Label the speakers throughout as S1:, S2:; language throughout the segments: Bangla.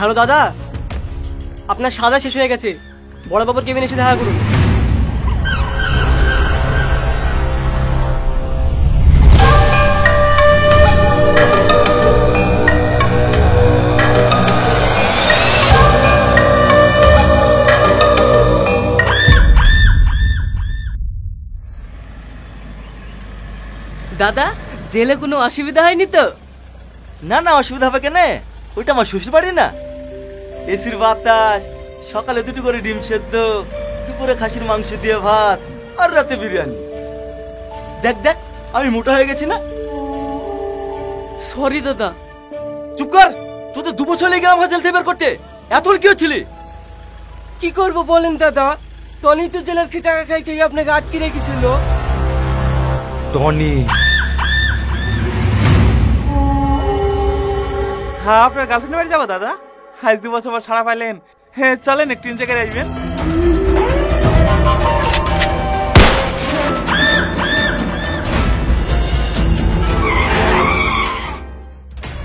S1: হ্যালো দাদা, আপনার সাদা শেষ হয়ে গেছে, বড় বাবুর কেবিনে এসে দেখা করুন।
S2: দাদা, জেলে কোনো অসুবিধা হয়নি তো?
S3: না না, অসুবিধা হবে কেন? ওইটা আমার শ্বশুর বাড়ি না। এসির বাতাস, সকালে 2টি করে ডিম সেদ্ধ, দুপুরে খাসির মাংস দিয়ে ভাত, আর রাতে বিরিয়ানি। দেখ দেখ, আমি মোটা হয়ে গেছি না?
S2: সরি দাদা।
S3: চুপ কর, তোদের 2 বছর লেগে আমার জেল থেকে বের করতে। এত কি হচ্ছিলি?
S1: কি করব বলেন দাদা, টনি তো জেলার খেয়ে টাকা খাই খেয়ে আপনাকে আটকে রেখেছিল।
S3: টনি?
S4: হ্যাঁ, আপনার গার্লফ্রেন্ড বাড়ি যাবো দাদা। আজ 2 বছর পর ছাড়া পাইলেন। হ্যাঁ চলেন, একটু এনজয় করে আসবেন।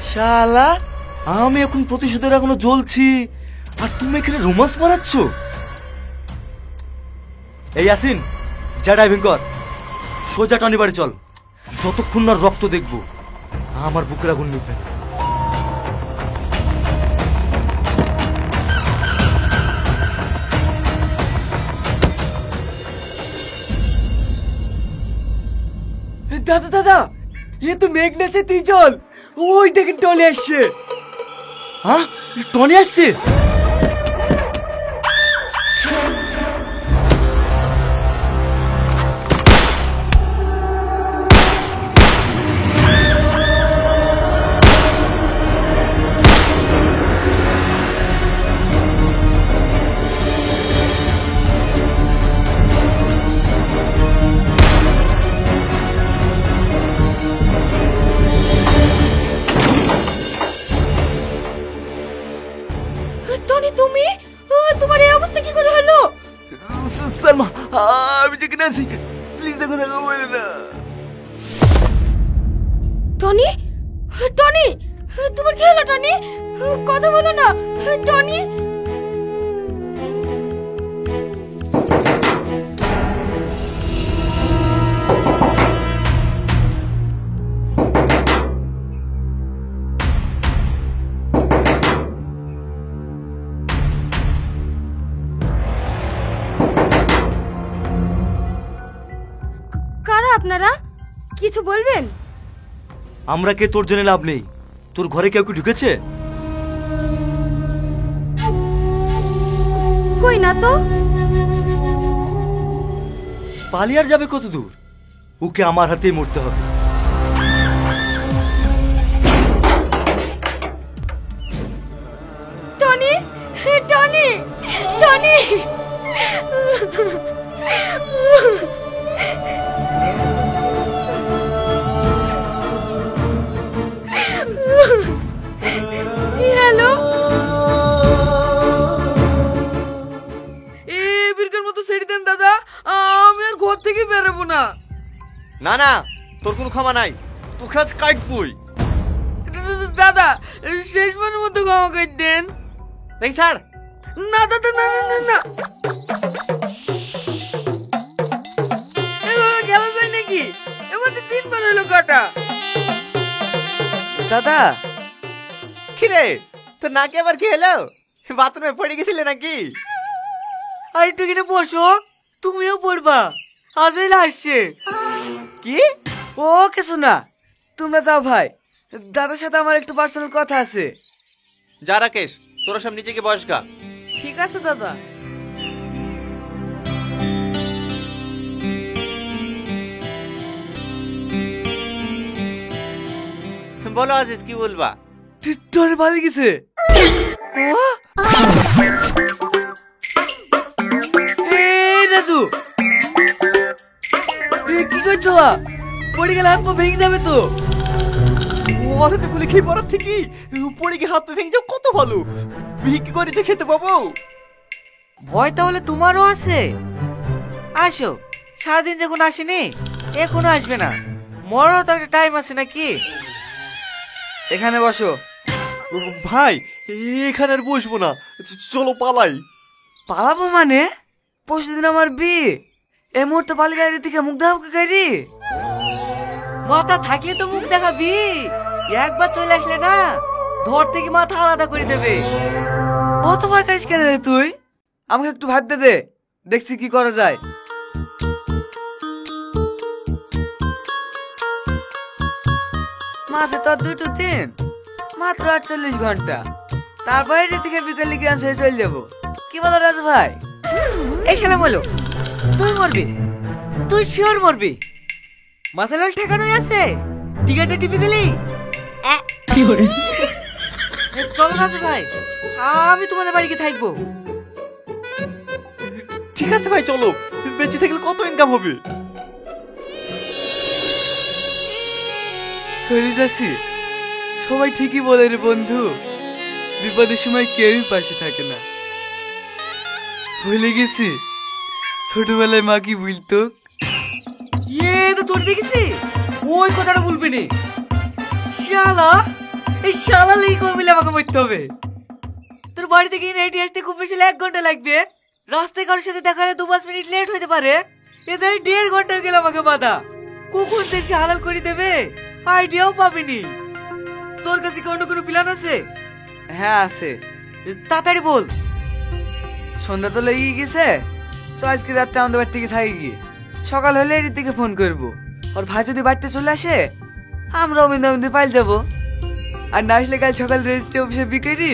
S3: শালা, আমি এখন প্রতিশোধের এখনো জ্বলছি, আর তুমি এখানে রোমান্স মারাচ্ছ? এই ইয়াসিন, যা ড্রাইভিং কর, সোজা টনি বাড়ি চল। যতক্ষণ না রক্ত দেখবো আমার বুকের আগুন নিবে না।
S1: দাদা দাদা, এ তো মেঘনা সে তুই চল, ওই দেখেন টনি আসছে।
S3: হ্যাঁ, টনি আসছে?
S2: টনি, তুমি? তোমার এই অবস্থা কি করে হলো?
S3: সালমা, আমি যেখানে আছি, প্লিজ দেখো দেখা বলে না।
S2: টনি, টনি, তোমার কি হলো টনি? কথা বলো না টনি। কারা আপনারা? কিছু বলবেন?
S3: আমরা কে তোর জন্য লাভ নেই। তোর ঘরে কেউ কি ঢুকেছে?
S2: কই না তো।
S3: পালিয়ার যাবে কত দূর? ওকে আমার হাতেই মরতে হবে।
S2: Tony, Tony, Tony. হ্যালো,
S1: এবিরকার মতো ছেড়ে দেন দাদা, আমি আর ঘর থেকে বেরোবো না।
S3: না না, তোর কোনো ক্ষমা নাই, তোকে আজ কাটবই।
S1: দাদা, শেষবারের মতো ক্ষমা করে দেন।
S4: দেখ স্যার।
S1: না দাদা, না না না না, এভাবে খেলা যায় নাকি? এবার 3 বার হলো কাটা।
S4: দাদা, কি রে, তোর নাকে আবার কি হলো? বাথরুমে পড়ে গেছিলে নাকি?
S1: আর একটু কিনে বসো, তুমিও পড়বা, আজরাইল আসছে।
S4: কি?
S1: ও কিছু না, তোমরা যাও ভাই, দাদার সাথে আমার একটু পার্সোনাল কথা আছে।
S4: যা রাকেশ, তোরা সব নিচে গিয়ে বস গা।
S1: ঠিক আছে দাদা।
S4: বলো আজিজ, কি বলবা?
S1: তোর ভালো গেছে। রাজু, কি করছো? পড়ে গেলে হাত পা ভেঙে যাবে তো।
S4: ওরে তো গুলি খেয়ে পড়ার থেকে পড়ে গিয়ে হাত পা ভেঙে যাও, কত ভালো। ভিক্ষি করে যে খেতে পাবো।
S1: ভয় তাহলে তোমারও আছে? আসো, সারাদিন যখন আসেনি এখনো আসবে না, মরারও তো একটা টাইম আছে নাকি? এখানে বসো।
S4: ভাই, এখানে আর বসবো না, চলো পালাই।
S1: পালাবো মানে? পরশুদিন আমার বিয়ে, এই মুহূর্তে পালিয়ে গাড়ি থেকে মুখ দেখাবো গাড়ি? মাথা থাকলে তো মুখ দেখাবি, একবার চলে আসলে না ধর থেকে মাথা আলাদা করে দেবে। কত ভয় করিস কেন রে তুই? আমাকে একটু ভাবতে দে, দেখছি কি করা যায়। মাসে তো 2 দিন, মাত্র 48 ঘন্টা, তারপরে থেকে বিকেলে গ্রাম ছেড়ে চলে যাবো। কি বলো রাজু ভাই? এই সালাম বলো, তুই মরবি, তুই শিওর মরবি। মাথা লাল ঠেকানোই আছে, টিকেটটা টিপে দিলি। চলো রাজু ভাই, আমি তোমাদের বাড়িতে থাকবো।
S4: ঠিক আছে ভাই, চলো। বেঁচে থাকলে কত ইনকাম হবে?
S1: চলে যাচ্ছি, সবাই ঠিকই বলে রে বন্ধু, বিপদের সময় কেউই পাশে থাকে না। ভুলে গেছি ছোটবেলায় মা কি বলতো, তো চলে দেখেছি ওই কথাটা বলবি নি। শালা, এই শালা লেগে করে মিলে আমাকে মরতে হবে। তোর বাড়ি থেকে হেঁটে আসতে খুব বেশি 1 ঘন্টা লাগবে, রাস্তায় কারোর সাথে দেখা হলে 2-5 মিনিট লেট হতে পারে। এদের 1.5 ঘন্টা গেল আমাকে বাধা। কখন সে হালাল করে দেবে আইডিয়াও পাবিনি। তোর কাছে কি অন্য কোনো প্ল্যান আছে? হ্যাঁ আছে, তাড়াতাড়ি বল। সন্ধ্যা তো লেগে গেছে, আজকে রাতটা আমাদের বাড়ি থেকে থাকি গিয়ে, সকাল হলে এর দিকে ফোন করবো। আর ভাই যদি বাড়িতে চলে আসে আমরা অমিন্দ পাইল যাবো, আর না আসলে কাল সকাল রেজিস্ট্রি অফিসে বিকেরি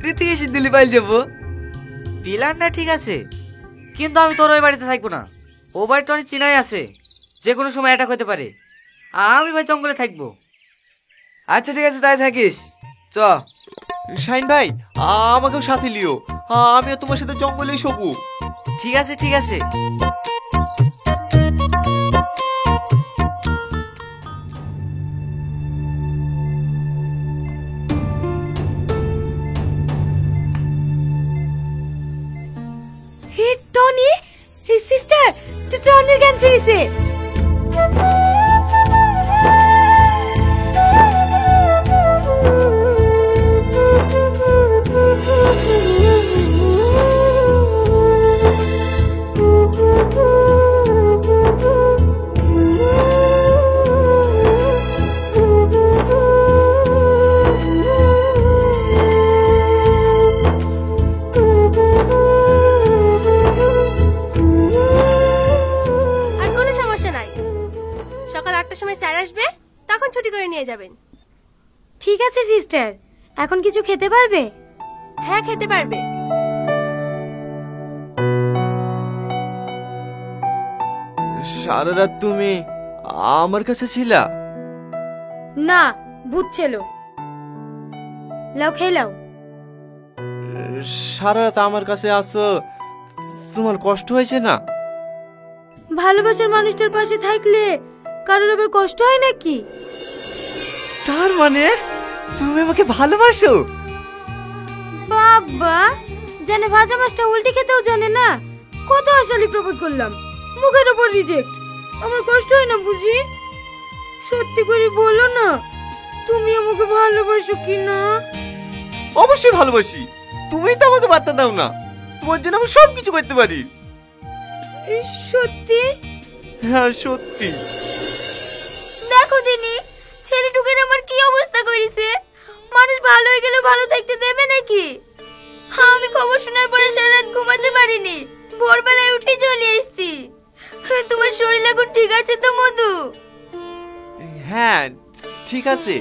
S1: রীতি এসে দিল্লি পাইল যাবো। প্ল্যানটা ঠিক আছে, কিন্তু আমি তোর ওই বাড়িতে থাকবো না। ও বাড়িটা অনেক চিনাই আছে, যে কোনো সময় অ্যাটাক হতে পারে। আমি ভাই জঙ্গলে থাকবো। আচ্ছা ঠিক আছে, তাই থাকিস। চ
S4: শাইন ভাই, আমাকেও সাথে লিও, আমিও তোমার সাথে জঙ্গলেই শোবো।
S1: ঠিক আছে ঠিক আছে।
S2: হে টনি, হে সিস্টার, টনির জ্ঞান ফিরেছে। সকাল 8টার সময় স্যার আসবে, তখন ছুটি করে নিয়ে যাবেন। ঠিক আছে সিস্টার, এখন কিছু খেতে পারবে? হ্যাঁ খেতে পারবে।
S4: সারা রাত তুমি আমার কাছে ছিলা?
S2: না, ভূত ছিল। লাও খেয়ে লাও।
S4: সারা রাত আমার কাছে আসো, তোমার কষ্ট হয়েছে না?
S2: ভালোবাসার মানুষটার পাশে থাকলে কারোর আবার কষ্ট হয় নাকি?
S4: তার মানে তুমি আমাকে ভালোবাসো?
S2: বাবা, জানে ভাজা মাছটা উল্টে খেতেও জানে না। কত আসলে প্রপোজ করলাম, মুখের উপর রিজেক্ট। আমার কষ্ট হয় না বুঝি? সত্যি করে বলো না, তুমি আমাকে ভালোবাসো কি না?
S4: অবশ্যই ভালোবাসি, তুমি তো আমাকে বার্তা দাও না, তোমার জন্য আমি সব কিছু করতে পারি।
S2: সত্যি?
S4: হ্যাঁ সত্যি।
S2: দেখো দিনি, ছেলেটুকের আমার কি অবস্থা করেছে। মানুষ ভালো হয়ে গেলে ভালো থাকতে দেবে নাকি? আমি খবর শোনার পরে সারা রাত ঘুমাতে পারিনি, ভোরবেলায় উঠে চলে এসেছি। তোমার শরীর এখন ঠিক আছে তো মধু?
S4: হ্যাঁ ঠিক আছে,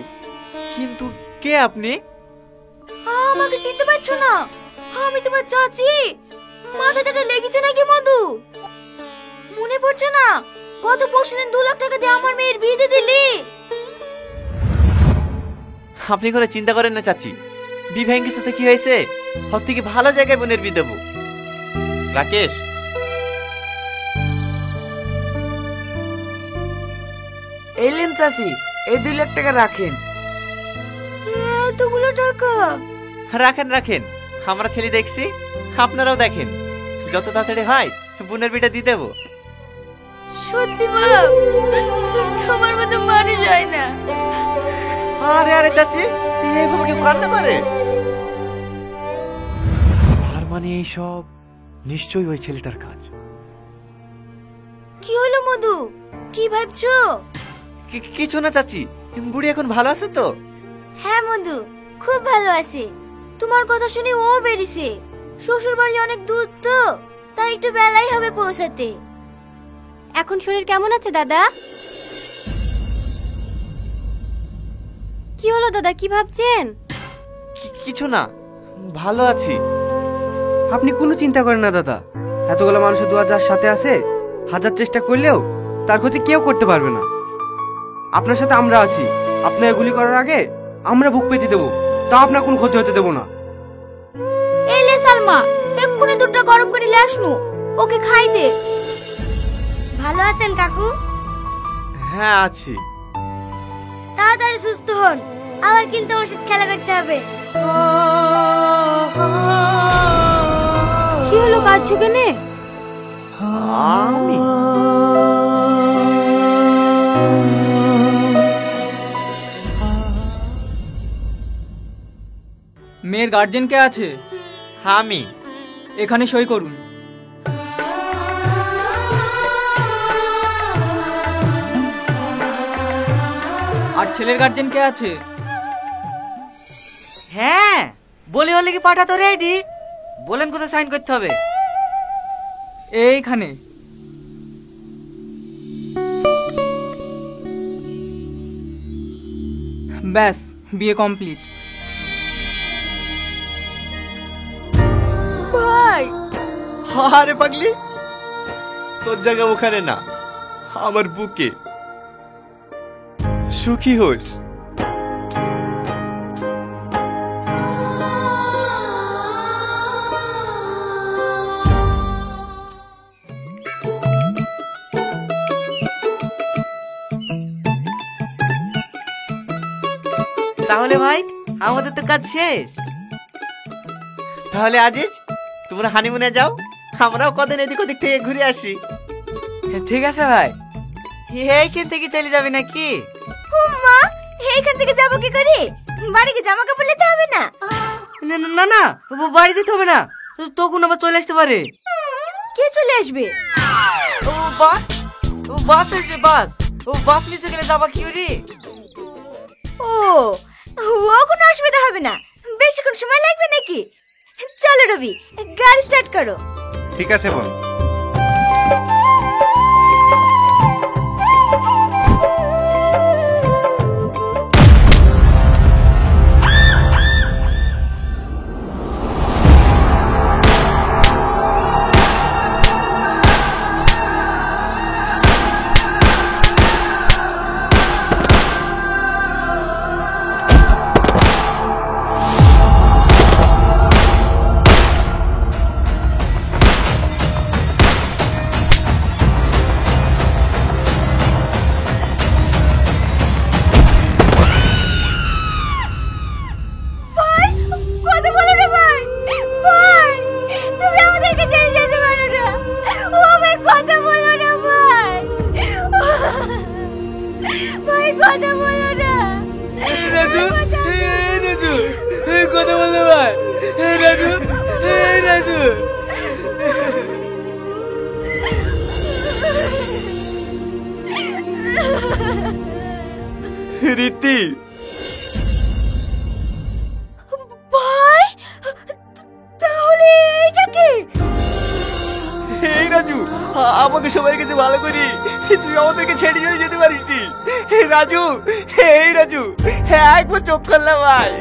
S4: কিন্তু কে আপনি?
S2: আমাকে চিনতে পারছো না? আমি তোমার চাচি। মাথাটা লেগেছে নাকি মধু? মনে পড়ছে না? গত পরশুদিন 2 লাখ টাকা দিয়ে আমার মেয়ের বিয়ে দিয়ে দিলি।
S4: আপনি কোনো চিন্তা করেন না চাচি, বিভাঙ্গের সাথে কি হয়েছে, সব থেকে ভালো জায়গায় বোনের বিয়ে দেবো। রাকেশ,
S1: এলেন চাচি, এই 2 লাখ টাকা রাখেন।
S2: এতগুলো টাকা?
S4: রাখেন রাখেন, আমরা ছেলে দেখছি, আপনারাও দেখেন, যত তাড়াতাড়ি হয় বোনের বিয়েটা দিয়ে দেবো।
S2: সত্যি বলো, তোমার মতো মানুষ হয় না।
S4: আরে আরে চাচি, এইভাবে কি কান্না করে? মানে এইসব নিশ্চয়ই ওই ছেলেটার কাজ।
S2: কি হলো মধু, কি ভাবছো?
S4: কিছু না চাচি, বুড়ি এখন ভালো আছে তো?
S2: হ্যাঁ মধু, খুব ভালো আছে। তোমার কথা শুনে ও বেরিয়েছে। শ্বশুর বাড়ি অনেক দূর তো, তাই একটু বেলাই হবে পৌঁছাতে। এখন শরীর কেমন আছে দাদা? কি হলো দাদা, কি ভাবছেন?
S4: কিছু না, ভালো আছি।
S1: আপনি কোনো চিন্তা করেন না দাদা, এতগুলো মানুষের দোয়া যার সাথে আছে, হাজার চেষ্টা করলেও তার ক্ষতি কেউ করতে পারবে না। আপনার সাথে আমরা আছি। আপনি এগুলি করার আগে আমরা বুক পেতে দেবো, তা আপনার কোনো ক্ষতি হতে দেবো না।
S2: এই লে সালমা, এক্ষুনি দুধটা গরম করে নিয়ে আসনু, ওকে খাই দে। ভালো আছেন কাকু?
S4: হ্যাঁ আছি।
S2: তাড়াতাড়ি সুস্থ হন, আবার কিন্তু ওষুধ খেলা করতে হবে। কি হলো, কাঁদছো কেনে?
S4: আমি
S1: মেয়ের গার্জেন কে আছে?
S4: আমি
S1: এখানে সই করুন। আর ছেলের গার্জেন কে আছে?
S3: হ্যাঁ, বলি হলে কি পাঠা তো রেডি। বলেন কোথায় সাইন করতে হবে?
S1: এইখানে। ব্যাস, বিয়ে কমপ্লিট।
S2: ভাই,
S4: আরে পাগলি, তোর জায়গা ওখানে না, আমার বুকে। সুখী হোস।
S3: তাহলে ভাই, আমাদের তো কাজ শেষ।
S4: তাহলে আজিজ, তোমরা হানিমুনে যাও, আমরাও কদিন এদিক ওদিক থেকে ঘুরে আসি।
S3: ঠিক আছে ভাই। এইখান থেকে চলে যাবে নাকি?
S2: মা, এইখান থেকে যাবো কি করে? বাড়িতে জামা কাপড় নিতে হবে না?
S3: না না না, বাড়ি যেতে হবে না, তখন আবার চলে আসতে পারে।
S2: কে চলে আসবে?
S3: ও বাস, ও বাস আসবে, বাস। ও বাস মিশে গেলে যাবা কি রে?
S2: ও, কোনো অসুবিধা হবে না। বেশিক্ষণ সময় লাগবে নাকি? চলো রবি, গাড়ি স্টার্ট করো।
S4: ঠিক আছে বোন। রীতি,
S2: ভাই, তাহলে এটা কি?
S4: এই রাজু, আমাকে সবাই কাছে ভালো করি, তুই আমাদেরকে ছেড়ে চলে যেতে পারিস নি। রাজু, এই রাজু, একবার চোখ করলাম ভাই।